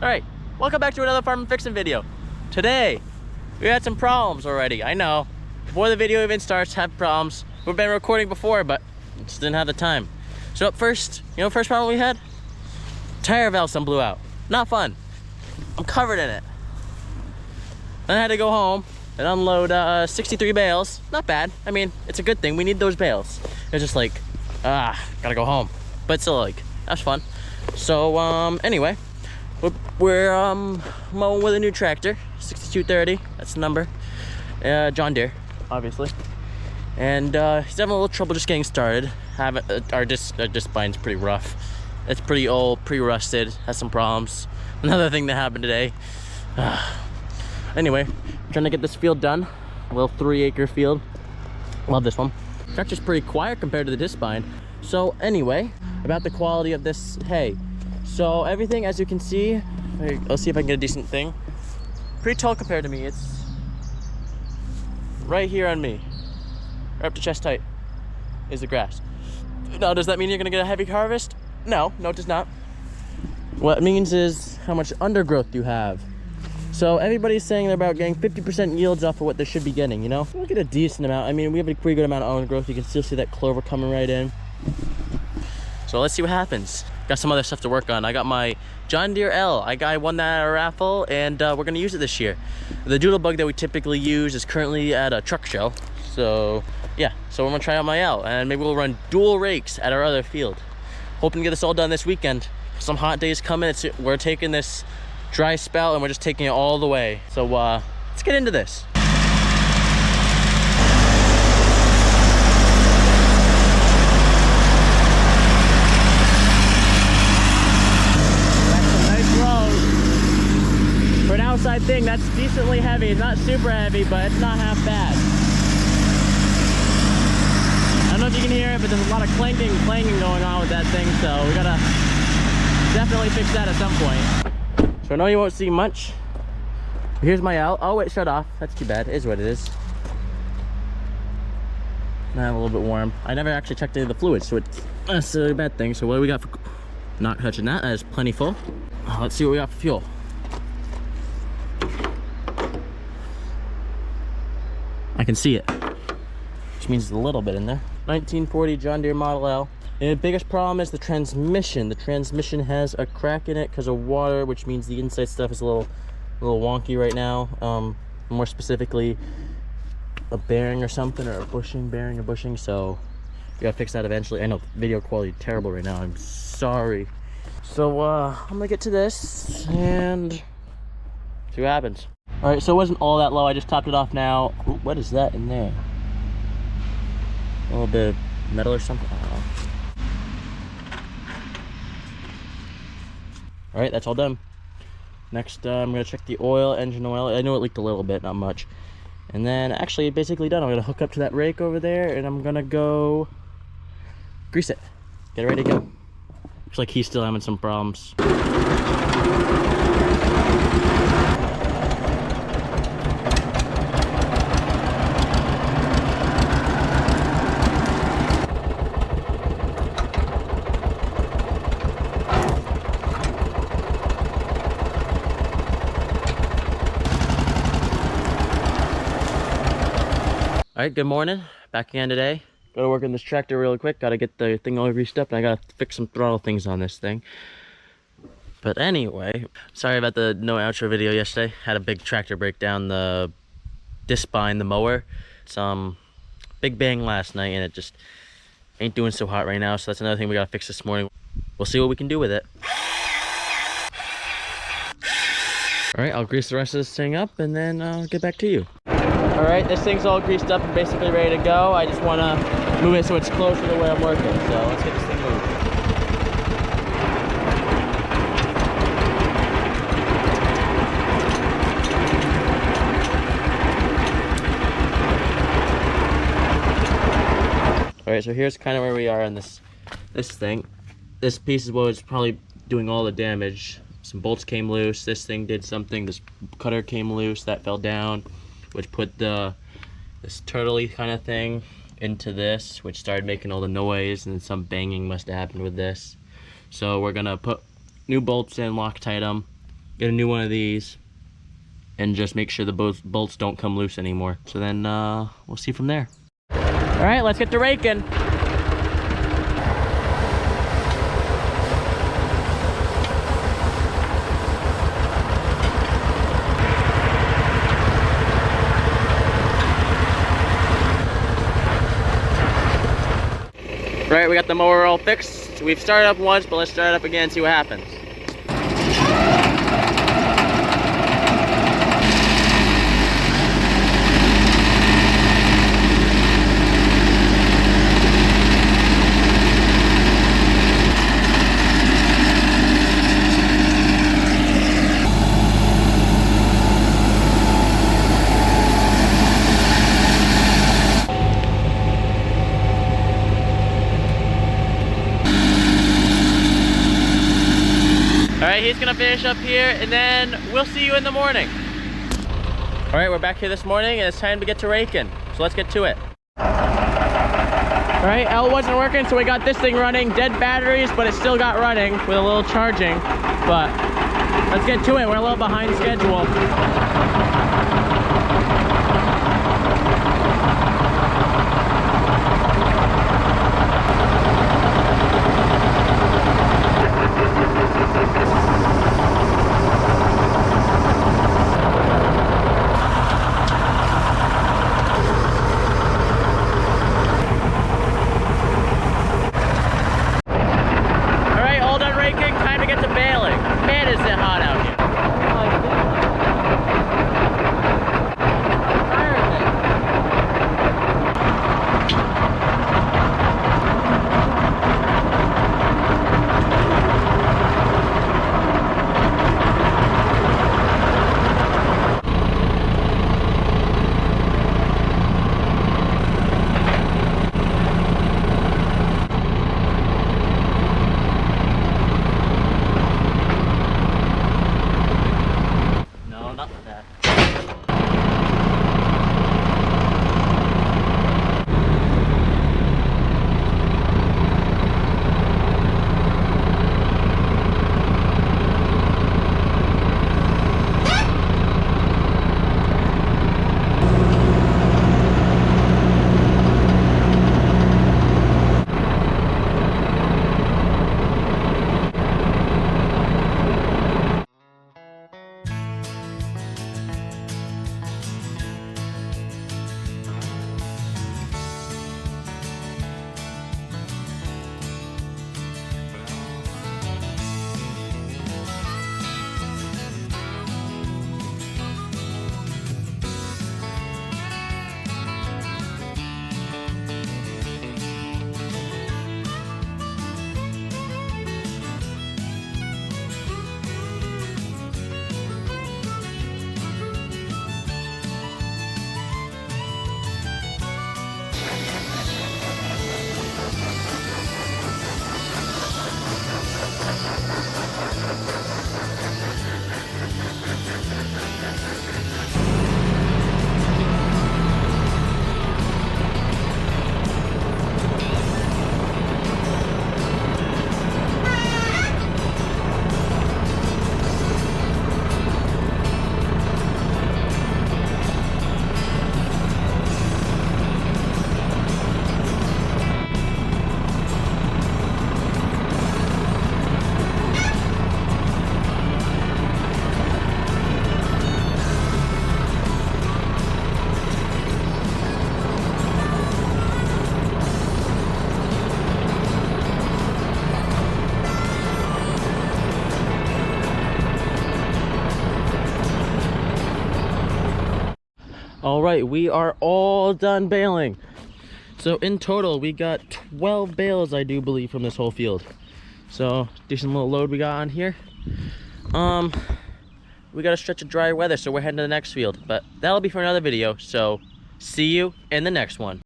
Alright, welcome back to another Farm and Fixin' video. Today, we had some problems already. I know, before the video even starts, have problems. We've been recording before, but just didn't have the time. So up first, first problem we had? Tire valve some blew out. Not fun. I'm covered in it. Then I had to go home and unload 63 bales. Not bad. I mean, it's a good thing. We need those bales. It's just like, gotta go home. But still, like, that's fun. So, anyway, we're mowing with a new tractor, 6230. That's the number. John Deere, obviously. And he's having a little trouble just getting started. Our disc spine's pretty rough. It's pretty old, pretty rusted. Has some problems. Another thing that happened today. Anyway, trying to get this field done. A little 3-acre field. Love this one. Tractor's pretty quiet compared to the disc spine. So anyway, about the quality of this hay. So everything, as you can see, I'll see if I can get a decent thing. Pretty tall compared to me. It's right here on me. Right up to chest height is the grass. Now, does that mean you're gonna get a heavy harvest? No, it does not. What it means is how much undergrowth you have. So everybody's saying they're about getting 50% yields off of what they should be getting, you know? We'll get a decent amount. I mean, we have a pretty good amount of undergrowth. You can still see that clover coming right in. So let's see what happens. Got some other stuff to work on. I got my John Deere L. I won that at a raffle, and we're gonna use it this year. The doodle bug that we typically use is currently at a truck show. So yeah, so we're gonna try out my L, and maybe we'll run dual rakes at our other field. Hoping to get this all done this weekend. Some hot days coming. We're taking this dry spell and we're just taking it all the way. So let's get into this. That's some nice road. For an outside thing, that's decently heavy. It's not super heavy, but it's not half bad. I don't know if you can hear it, but there's a lot of clanging going on with that thing, so we gotta definitely fix that at some point. So I know you won't see much. Here's my L. Oh wait, shut off. That's too bad. It is what it is. Now I'm a little bit warm. I never actually checked any of the fluids, so it's not necessarily a bad thing. So what do we got for not touching that? That is plenty full. Let's see what we got for fuel. I can see it, which means there's a little bit in there. 1940 John Deere Model L. And the biggest problem is the transmission. The transmission has a crack in it because of water, which means the inside stuff is a little wonky right now. More specifically, a bearing or something, or a bearing or bushing. So we gotta fix that eventually. I know video quality is terrible right now. I'm sorry. So I'm gonna get to this and see what happens. All right, so it wasn't all that low. I just topped it off now. Ooh, what is that in there? A little bit of metal or something. I don't know. All right, that's all done. Next, I'm gonna check the oil, engine oil. I know it leaked a little bit, not much. And then, actually, basically done. I'm gonna hook up to that rake over there, and I'm gonna go grease it. Get it ready to go. Looks like he's still having some problems. All right, good morning. Back again today. Gotta work on this tractor really quick. Gotta get the thing all greased up, and I gotta fix some throttle things on this thing. But anyway, sorry about the no outro video yesterday. Had a big tractor breakdown, the disc spine, the mower. Some big bang last night, and it just ain't doing so hot right now. So that's another thing we gotta fix this morning. We'll see what we can do with it. All right, I'll grease the rest of this thing up, and then I'll get back to you. All right, this thing's all greased up and basically ready to go. I just want to move it so it's closer to where I'm working. So let's get this thing moving. All right, so here's kind of where we are on this thing. This piece is what was probably doing all the damage. Some bolts came loose. This thing did something. This cutter came loose. That fell down, which put this turtley kind of thing into this, which started making all the noise, and some banging must have happened with this. So we're gonna put new bolts in, Loctite them, get a new one of these, and just make sure the bolts don't come loose anymore. So then we'll see from there. All right, let's get to raking. All right, we got the mower all fixed. We've started up once, but let's start it up again and see what happens. All right, he's gonna finish up here and then we'll see you in the morning. All right, we're back here this morning and it's time to get to raking. So let's get to it. All right, L wasn't working, so we got this thing running. Dead batteries, but it still got running with a little charging. But let's get to it. We're a little behind schedule. Time to get to baling. Man, is it hot out here. All right, we are all done baling. So in total, we got 12 bales, I do believe, from this whole field. So decent little load we got on here. We got a stretch of dry weather, so we're heading to the next field, but that'll be for another video. So see you in the next one.